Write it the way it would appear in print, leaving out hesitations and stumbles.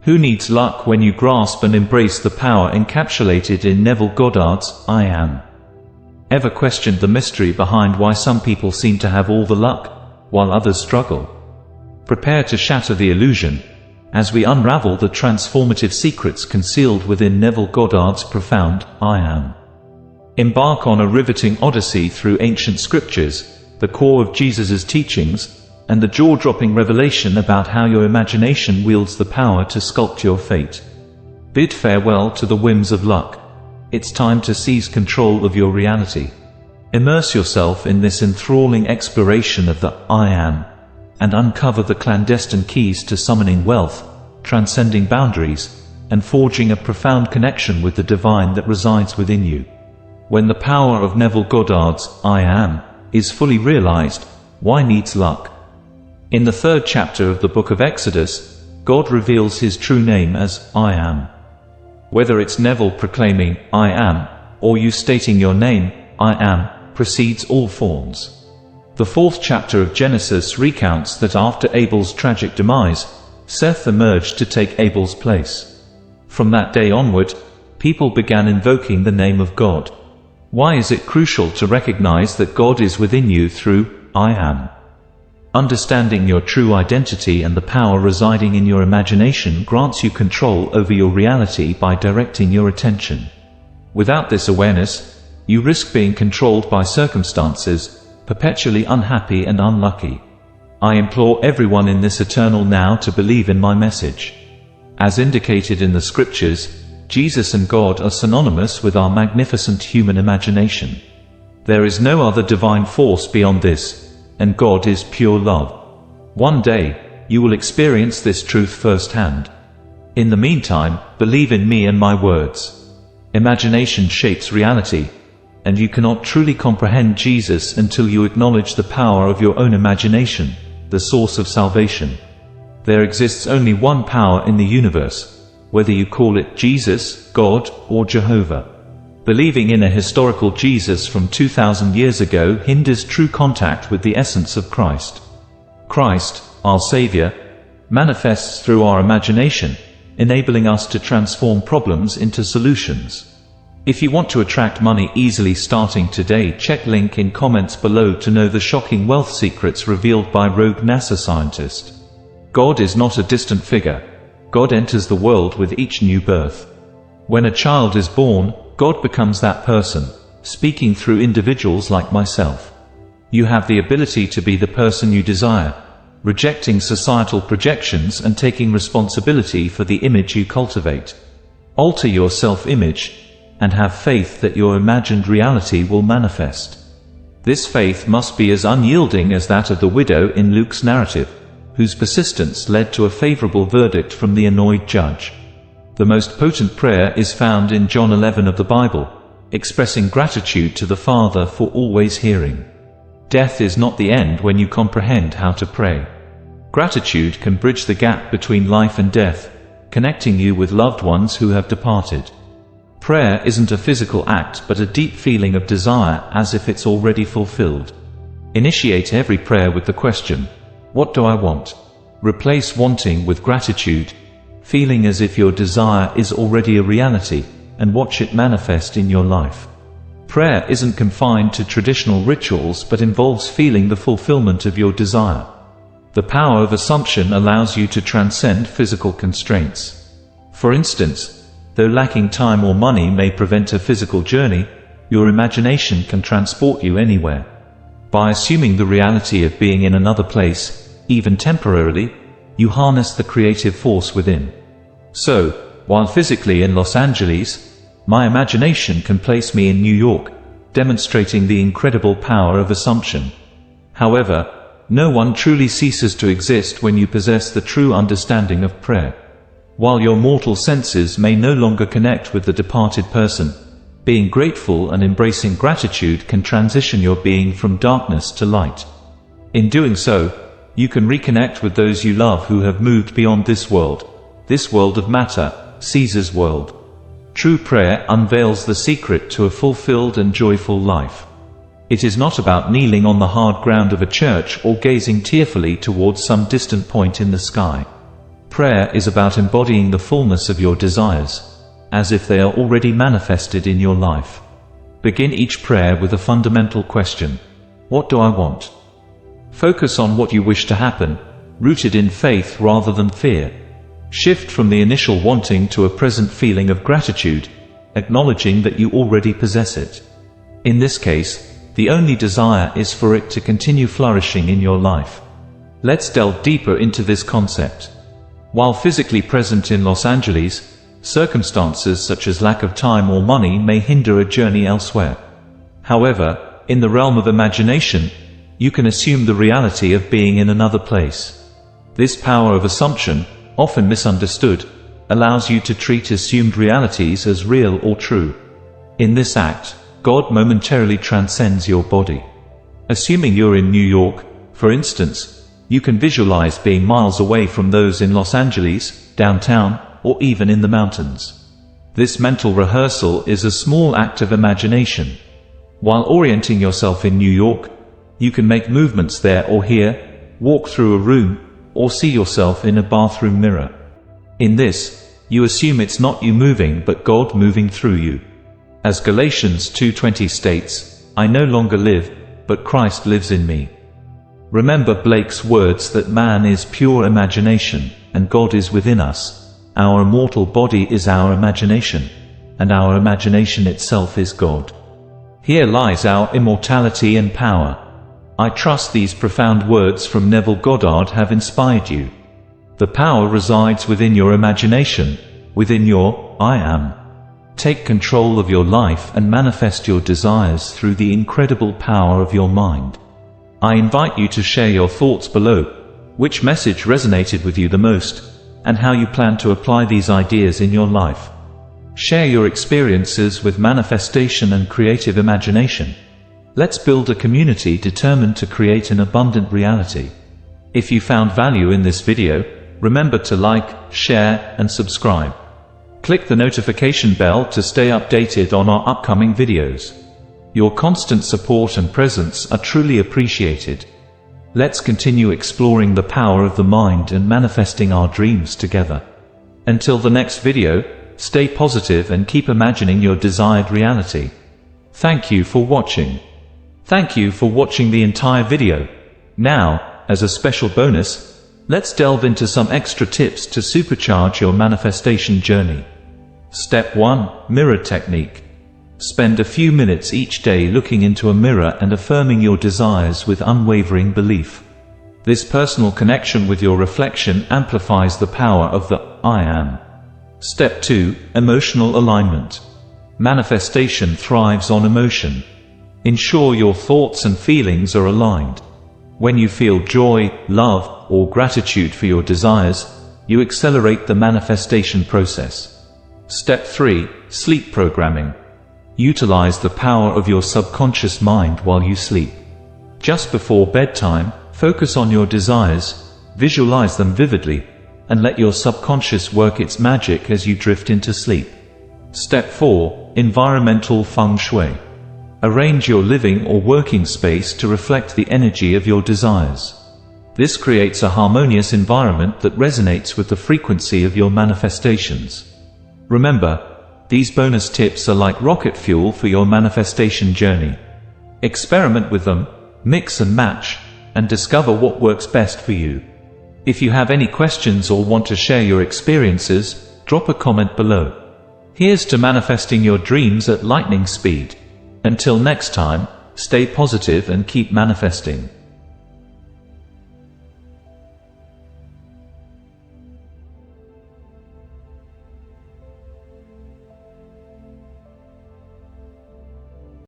Who needs luck when you grasp and embrace the power encapsulated in Neville Goddard's I Am? Ever questioned the mystery behind why some people seem to have all the luck, while others struggle? Prepare to shatter the illusion, as we unravel the transformative secrets concealed within Neville Goddard's profound I Am. Embark on a riveting odyssey through ancient scriptures, the core of Jesus' teachings, and the jaw-dropping revelation about how your imagination wields the power to sculpt your fate. Bid farewell to the whims of luck. It's time to seize control of your reality. Immerse yourself in this enthralling exploration of the I Am, and uncover the clandestine keys to summoning wealth, transcending boundaries, and forging a profound connection with the divine that resides within you. When the power of Neville Goddard's I Am is fully realized, why needs luck? In the 3rd chapter of the book of Exodus, God reveals his true name as I Am. Whether it's Neville proclaiming, I am, or you stating your name, I am, precedes all forms. The 4th chapter of Genesis recounts that after Abel's tragic demise, Seth emerged to take Abel's place. From that day onward, people began invoking the name of God. Why is it crucial to recognize that God is within you through I Am? Understanding your true identity and the power residing in your imagination grants you control over your reality by directing your attention. Without this awareness, you risk being controlled by circumstances, perpetually unhappy and unlucky. I implore everyone in this eternal now to believe in my message. As indicated in the scriptures, Jesus and God are synonymous with our magnificent human imagination. There is no other divine force beyond this, and God is pure love. One day, you will experience this truth firsthand. In the meantime, believe in me and my words. Imagination shapes reality, and you cannot truly comprehend Jesus until you acknowledge the power of your own imagination, the source of salvation. There exists only one power in the universe, whether you call it Jesus, God, or Jehovah. Believing in a historical Jesus from 2,000 years ago hinders true contact with the essence of Christ. Christ, our Savior, manifests through our imagination, enabling us to transform problems into solutions. If you want to attract money easily starting today, check link in comments below to know the shocking wealth secrets revealed by rogue NASA scientist. God is not a distant figure. God enters the world with each new birth. When a child is born, God becomes that person, speaking through individuals like myself. You have the ability to be the person you desire, rejecting societal projections and taking responsibility for the image you cultivate. Alter your self-image, and have faith that your imagined reality will manifest. This faith must be as unyielding as that of the widow in Luke's narrative, whose persistence led to a favorable verdict from the annoyed judge. The most potent prayer is found in John 11 of the Bible, expressing gratitude to the Father for always hearing. Death is not the end when you comprehend how to pray. Gratitude can bridge the gap between life and death, connecting you with loved ones who have departed. Prayer isn't a physical act but a deep feeling of desire, as if it's already fulfilled. Initiate every prayer with the question, "What do I want?" Replace wanting with gratitude, feeling as if your desire is already a reality, and watch it manifest in your life. Prayer isn't confined to traditional rituals but involves feeling the fulfillment of your desire. The power of assumption allows you to transcend physical constraints. For instance, though lacking time or money may prevent a physical journey, your imagination can transport you anywhere. By assuming the reality of being in another place, even temporarily, you harness the creative force within. So, while physically in Los Angeles, my imagination can place me in New York, demonstrating the incredible power of assumption. However, no one truly ceases to exist when you possess the true understanding of prayer. While your mortal senses may no longer connect with the departed person, being grateful and embracing gratitude can transition your being from darkness to light. In doing so, you can reconnect with those you love who have moved beyond this world of matter, Caesar's world. True prayer unveils the secret to a fulfilled and joyful life. It is not about kneeling on the hard ground of a church or gazing tearfully towards some distant point in the sky. Prayer is about embodying the fullness of your desires, as if they are already manifested in your life. Begin each prayer with a fundamental question: what do I want? Focus on what you wish to happen, rooted in faith rather than fear. Shift from the initial wanting to a present feeling of gratitude, acknowledging that you already possess it. In this case, the only desire is for it to continue flourishing in your life. Let's delve deeper into this concept. While physically present in Los Angeles, circumstances such as lack of time or money may hinder a journey elsewhere. However, in the realm of imagination, you can assume the reality of being in another place. This power of assumption, often misunderstood, allows you to treat assumed realities as real or true. In this act, God momentarily transcends your body. Assuming you're in New York, for instance, you can visualize being miles away from those in Los Angeles, downtown, or even in the mountains. This mental rehearsal is a small act of imagination. While orienting yourself in New York, you can make movements there or here, walk through a room, or see yourself in a bathroom mirror. In this, you assume it's not you moving but God moving through you. As Galatians 2:20 states, "I no longer live, but Christ lives in me." Remember Blake's words that man is pure imagination, and God is within us. Our immortal body is our imagination, and our imagination itself is God. Here lies our immortality and power. I trust these profound words from Neville Goddard have inspired you. The power resides within your imagination, within your I am. Take control of your life and manifest your desires through the incredible power of your mind. I invite you to share your thoughts below, which message resonated with you the most, and how you plan to apply these ideas in your life. Share your experiences with manifestation and creative imagination. Let's build a community determined to create an abundant reality. If you found value in this video, remember to like, share, and subscribe. Click the notification bell to stay updated on our upcoming videos. Your constant support and presence are truly appreciated. Let's continue exploring the power of the mind and manifesting our dreams together. Until the next video, stay positive and keep imagining your desired reality. Thank you for watching. Thank you for watching the entire video. Now, as a special bonus, let's delve into some extra tips to supercharge your manifestation journey. Step 1. Mirror technique. Spend a few minutes each day looking into a mirror and affirming your desires with unwavering belief. This personal connection with your reflection amplifies the power of the I am. Step 2. Emotional alignment. Manifestation thrives on emotion. Ensure your thoughts and feelings are aligned. When you feel joy, love, or gratitude for your desires, you accelerate the manifestation process. Step 3. Sleep programming. Utilize the power of your subconscious mind while you sleep. Just before bedtime, focus on your desires, visualize them vividly, and let your subconscious work its magic as you drift into sleep. Step 4. Environmental feng shui. Arrange your living or working space to reflect the energy of your desires. This creates a harmonious environment that resonates with the frequency of your manifestations. Remember, these bonus tips are like rocket fuel for your manifestation journey. Experiment with them, mix and match, and discover what works best for you. If you have any questions or want to share your experiences, drop a comment below. Here's to manifesting your dreams at lightning speed. Until next time, stay positive and keep manifesting.